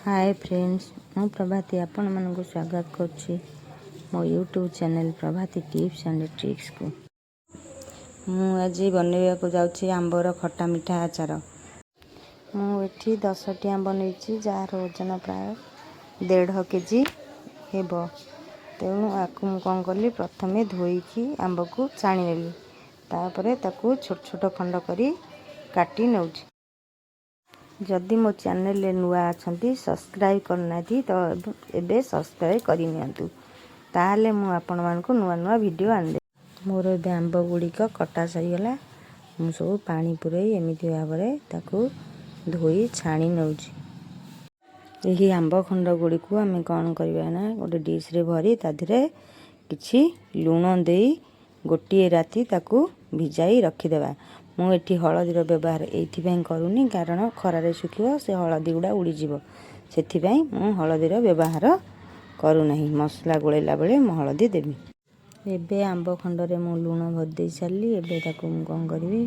Hi friends, मु प्रभाती आपण मानक स्वागत करुच्ची मो YouTube channel Prabhati tips and tricks को। मु आज बनैया को जाउची आंबर खट्टा मिठा आचार। मु एठी 10टी आंब नैची जार ओजन प्राय 1.5 केजी हेबो। तेणु आकु मु कौन कली प्रथमे धोईकी आंब को छाणी नेली, तापरे ताकू छोट छोट खंड करी काटी नउची। जदि मो चैनल ले नुआ अछंती सब्सक्राइब करना थी तो एबे सब्सक्राइब करी नियंतु, ताहले मु आपण मानको नुआ नुआ वीडियो आनदे। मोर एबे आंब गुड़िक कटा सरीगला। मु सब पानी पुरई एमिति भाबरे ताकू धोई छाणी नउची। एही आंब खंड गुड़ी को आमे कौन करिबा ना गोटे डिश रे भरी ताधरे किछि लूण देई गोटिए राती ताकू भिजाई रखी देबा। मु एठी हळदीर व्यवहार एइथिପାଇଁ करूनी कारण खरारे सुखिबो से हळदी गुडा उड़ी जिवो, सेथिପାଇଁ मु हळदीर व्यवहार करू नाही। मसला गोळेला बेले मु हळदी देबी। एबे आंब खंडरे मु लूण भर देई सारली। एबे ताकू मु कोन करबी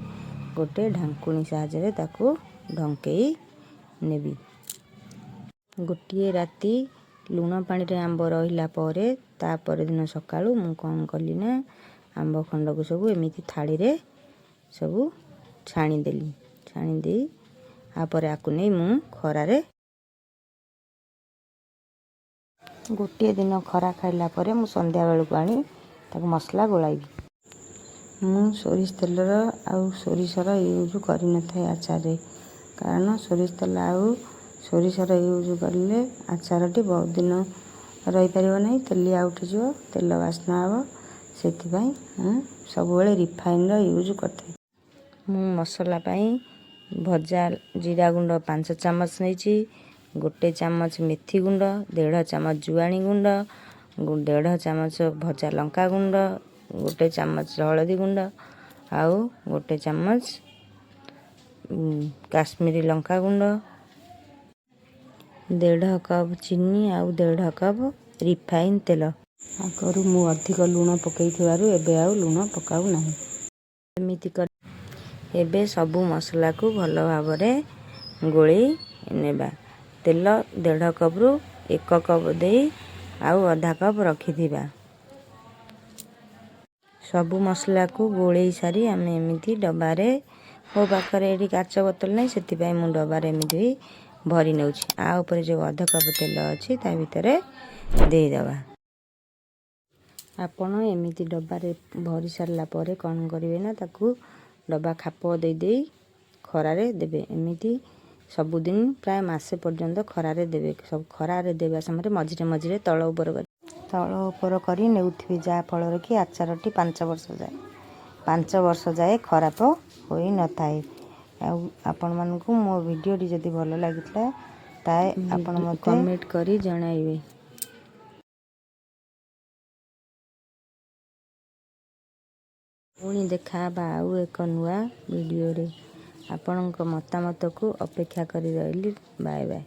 गोटे ढांकुणी साहाय्य ताकू ढंकेई नेबी। गोटिए राती लूण पानी रे आंब रहिला परे ता पर दिन सकाळू मु कोन कली ना आंब खंड को सब एमिति थाली रे सबू छाणी देली। छाणी देई आपर आकु नहीं मु खरारे गोटे दिन खरा खाइला परे मु संध्या बेलू को आनी ताकू मसला गोलाइबी। मु सोरिष तेलर आउ सोरिषर यूज करि न थाए आचार रे, कारण सोरिष तेल आउ सोरिषर यूज करले आचारटी बहुत दिन रही परिबो नहीं, तेलिया उठी जिवो, तेल वासना हबो। सेथिପାଇଁ मु सब बेले रिफाइन र यूज करथाए। मु मसला पाई भजा जीरा गुंड 5 चामच नैची, गोटे चामच मेथी गुंड, 1.5 चामच जुआणी गुंड, 1.5 चामच भजा लंका गुंड, गोटे चामच हळदी गुंड आउ गोटे चामच काश्मीरी लंका गुंड, 1.5 कप चीनी आउ 1.5 कप रिफाइन तेल। आगरू मु अधिक लूण पकई थिबारु एबे आउ लूण पकाउ नाही। एमिति कर एबे सबु मसला को भलो भाबरे गोळी नेबा। तेल 1.5 कप रु 1 कप देई आउ आधा कप रखी थिबा। सबु मसला को गोळी सारी आमे एमिति डबारे मो पाखरे एडी काच बोतल नै, सेथिପାଇଁ मु डबारे एमिति भरी नउची। आ ऊपर जो आधा कप तेल अछि ता भितरे देई दबा। आपण एमिति डबारे भरी सारला परे कोन करिवे ना ताकू डबा खाप देई देई खरारे देबे। एमिति सबुदिन प्राय मासे पर्यंत खरारे देबे। सब खरारे देबा समय मझिरे मझिरे तळ ऊपर करी नेउथिबे, जा फल कि आचारटी 5 वर्ष जाए 5 वर्ष जाए खराब होई न थाए। आपण मानकू मो वीडियो टी जदी भलो लागितला ताए आपण मते कमेंट करी जणाइबे। पुणी देखा आउ एक नुआ वीडियो रे। आपणक मतामत को अपेक्षा करी रहिली। Bye bye.